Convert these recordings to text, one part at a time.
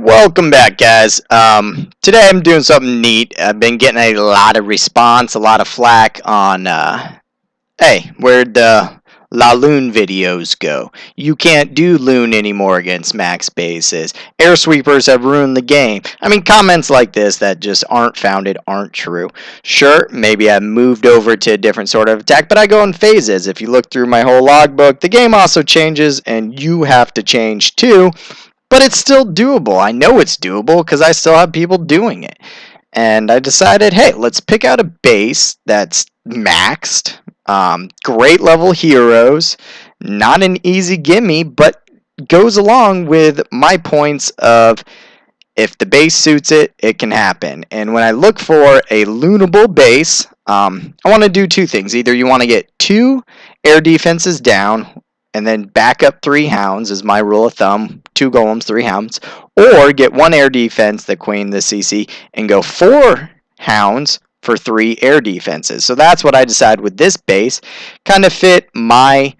Welcome back, guys. Today I'm doing something neat. I've been getting a lot of response, a lot of flack on, hey, where'd the LaLoon videos go? You can't do Loon anymore against max bases. Air sweepers have ruined the game. I mean, comments like this that just aren't founded aren't true. Sure, maybe I've moved over to a different sort of attack, but I go in phases. If you look through my whole logbook, the game also changes, and you have to change too. But it's still doable. I know it's doable because I still have people doing it. And I decided, hey, let's pick out a base that's maxed, great level heroes, not an easy gimme, but goes along with my points of if the base suits it, it can happen. And when I look for a loonable base, I want to do two things. Either you want to get 2 air defenses down, and then back up 3 hounds is my rule of thumb. 2 golems, 3 hounds. Or get 1 air defense, the queen, the CC, and go 4 hounds for 3 air defenses. So that's what I decided with this base. Kind of fit my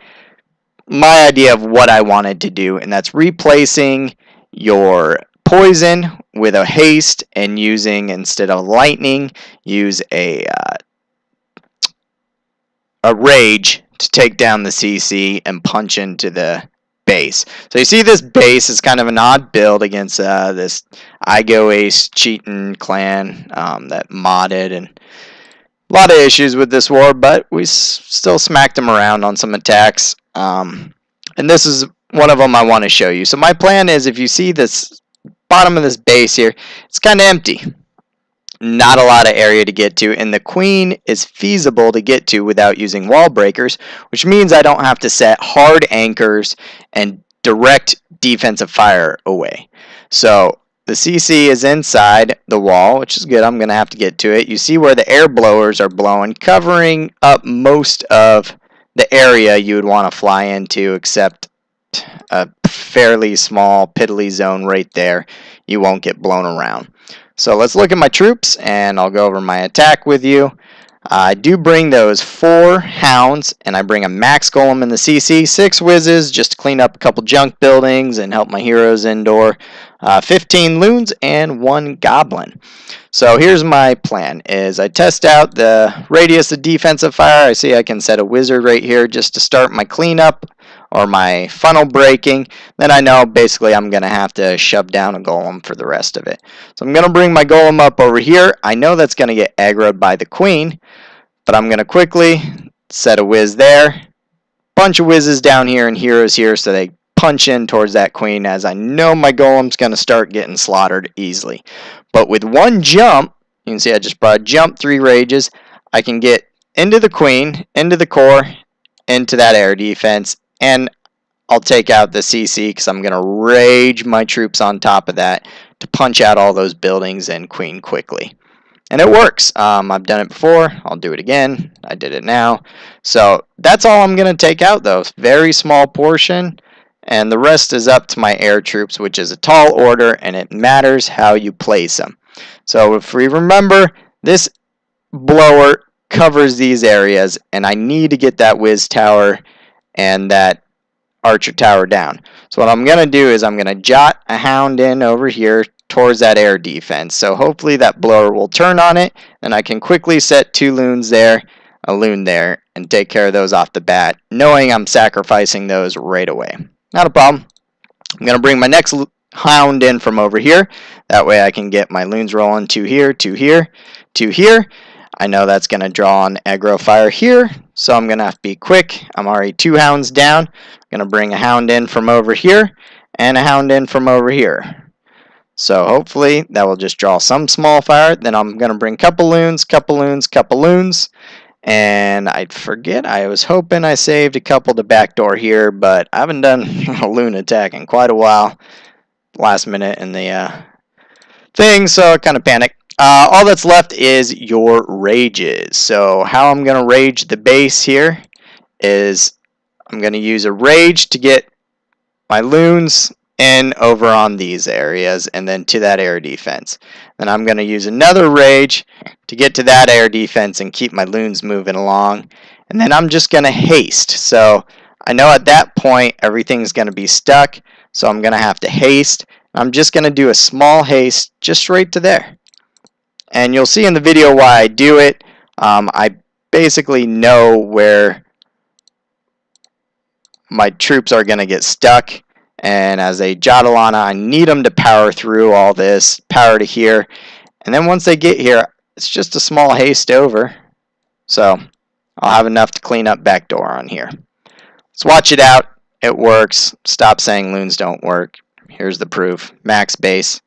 idea of what I wanted to do, and that's replacing your poison with a haste and using, instead of lightning, use a rage to take down the CC and punch into the base. So you see this base is kind of an odd build against this I Go Ace cheating clan that modded, and a lot of issues with this war, but we still smacked them around on some attacks. And this is one of them I want to show you. So my plan is, if you see this bottom of this base here, it's kind of empty. Not a lot of area to get to, and the queen is feasible to get to without using wall breakers, which means I don't have to set hard anchors and direct defensive fire away. So the CC is inside the wall, which is good. I'm going to have to get to it. You see where the air blowers are blowing, covering up most of the area you would want to fly into, except a fairly small piddly zone right there. You won't get blown around. So let's look at my troops, and I'll go over my attack with you. I do bring those 4 hounds, and I bring a max golem in the CC, 6 whizzes just to clean up a couple junk buildings and help my heroes indoor, 15 loons, and 1 goblin. So here's my plan, is I test out the radius of defensive fire. I see I can set a wizard right here just to start my cleanup or my funnel breaking. Then I know basically I'm going to have to shove down a golem for the rest of it. So I'm going to bring my golem up over here. I know that's going to get aggroed by the queen, but I'm going to quickly set a whiz there. Bunch of whizzes down here and heroes here so they punch in towards that queen, as I know my golem's going to start getting slaughtered easily. But with 1 jump, you can see I just brought a jump, 3 rages. I can get into the queen, into the core, into that air defense, and I'll take out the CC because I'm going to rage my troops on top of that to punch out all those buildings and queen quickly. And it works. I've done it before. I'll do it again. I did it now. So that's all I'm going to take out, though. Very small portion. And the rest is up to my air troops, which is a tall order, and it matters how you place them. So if we remember, this blower covers these areas, and I need to get that whiz tower and that archer tower down. So what I'm going to do is I'm going to jot a hound in over here towards that air defense. So hopefully that blower will turn on it, and I can quickly set 2 loons there, a loon there, and take care of those off the bat, knowing I'm sacrificing those right away. Not a problem. I'm going to bring my next hound in from over here. That way I can get my loons rolling. 2 here, 2 here, 2 here. I know that's going to draw on aggro fire here, so I'm going to have to be quick. I'm already 2 hounds down. I'm going to bring a hound in from over here and a hound in from over here. So hopefully that will just draw some small fire. Then I'm going to bring couple loons, couple loons, couple loons. And I forget, I was hoping I saved a couple to backdoor here, but I haven't done a loon attack in quite a while. Last minute in the thing, so I kind of panicked. All that's left is your rages. So how I'm going to rage the base here is I'm going to use a rage to get my loons in over on these areas and then to that air defense. Then I'm going to use another rage to get to that air defense and keep my loons moving along. And then I'm just going to haste. So I know at that point everything's going to be stuck, so I'm going to have to haste. I'm just going to do a small haste just right to there. And you'll see in the video why I do it. I basically know where my troops are going to get stuck. And as a Jadalana, I need them to power through all this, power to here. And then once they get here, it's just a small haste over. So I'll have enough to clean up backdoor on here. Let's watch it out. It works. Stop saying loons don't work. Here's the proof. Max base.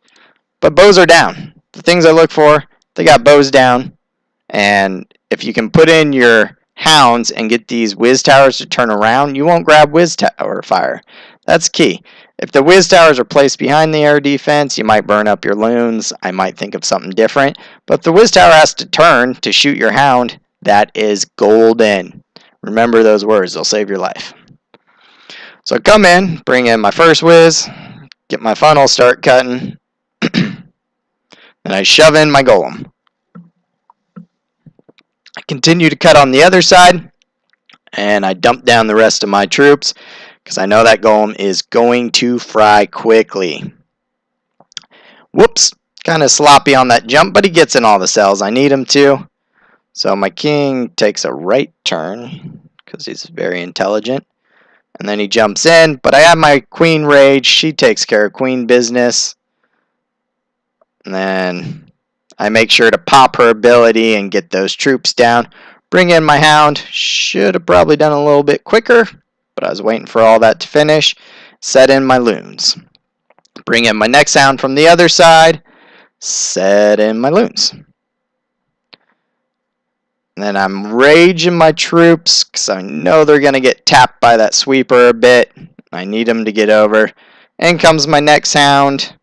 But bows are down. The things I look for, they got bows down. And if you can put in your hounds and get these whiz towers to turn around, you won't grab whiz tower fire. That's key. If the whiz towers are placed behind the air defense, you might burn up your loons. I might think of something different. But if the whiz tower has to turn to shoot your hound, that is golden. Remember those words. They'll save your life. So I come in, bring in my first whiz, get my funnel, start cutting, and I shove in my golem. I continue to cut on the other side, and I dump down the rest of my troops because I know that golem is going to fry quickly. Whoops, kind of sloppy on that jump, but he gets in all the cells I need him to. So my king takes a right turn because he's very intelligent. And then he jumps in, but I have my queen rage. She takes care of queen business. And then I make sure to pop her ability and get those troops down. Bring in my hound. Should have probably done a little bit quicker, but I was waiting for all that to finish. Set in my loons. Bring in my next hound from the other side. Set in my loons. And then I'm raging my troops because I know they're going to get tapped by that sweeper a bit. I need them to get over. In comes my next hound.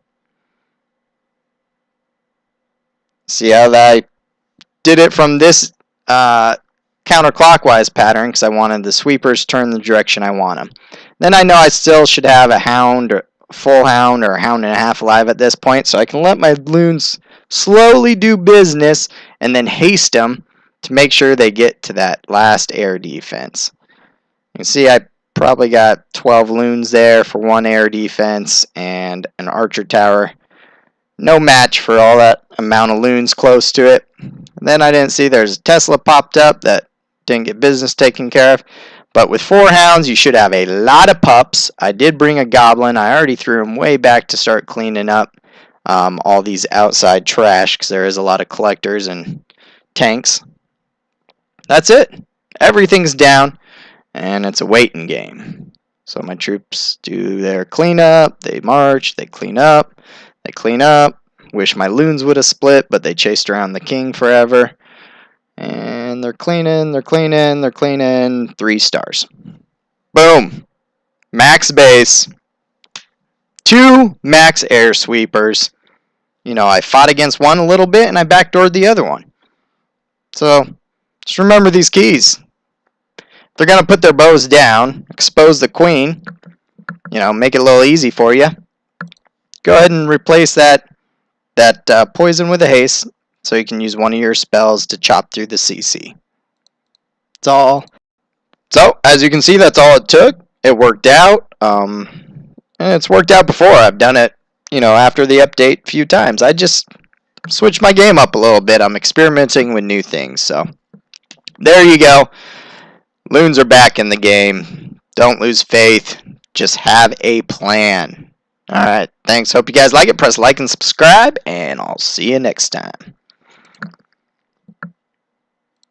See how I did it from this counterclockwise pattern because I wanted the sweepers turn the direction I want them. Then I know I still should have a hound, or a full hound, or a hound and a half alive at this point, so I can let my loons slowly do business and then haste them to make sure they get to that last air defense. You can see I probably got 12 loons there for one air defense and an archer tower. No match for all that amount of loons close to it. And then I didn't see there's a Tesla popped up that didn't get business taken care of. But with 4 hounds, you should have a lot of pups. I did bring a goblin. I already threw him way back to start cleaning up all these outside trash because there is a lot of collectors and tanks. That's it. Everything's down, and it's a waiting game. So my troops do their cleanup. They march. They clean up. They clean up. Wish my loons would have split, but they chased around the king forever. And they're cleaning, they're cleaning, they're cleaning. 3 stars. Boom. Max base. 2 max air sweepers. You know, I fought against one a little bit, and I backdoored the other one. So just remember these keys. They're going to put their bows down, expose the queen, you know, make it a little easy for you. Go ahead and replace that poison with a haste so you can use one of your spells to chop through the CC. That's all. So, as you can see, that's all it took. It worked out. And it's worked out before. I've done it, you know, after the update a few times. I just switched my game up a little bit. I'm experimenting with new things, so there you go. Loons are back in the game. Don't lose faith. Just have a plan. Alright, thanks. Hope you guys like it. Press like and subscribe, and I'll see you next time.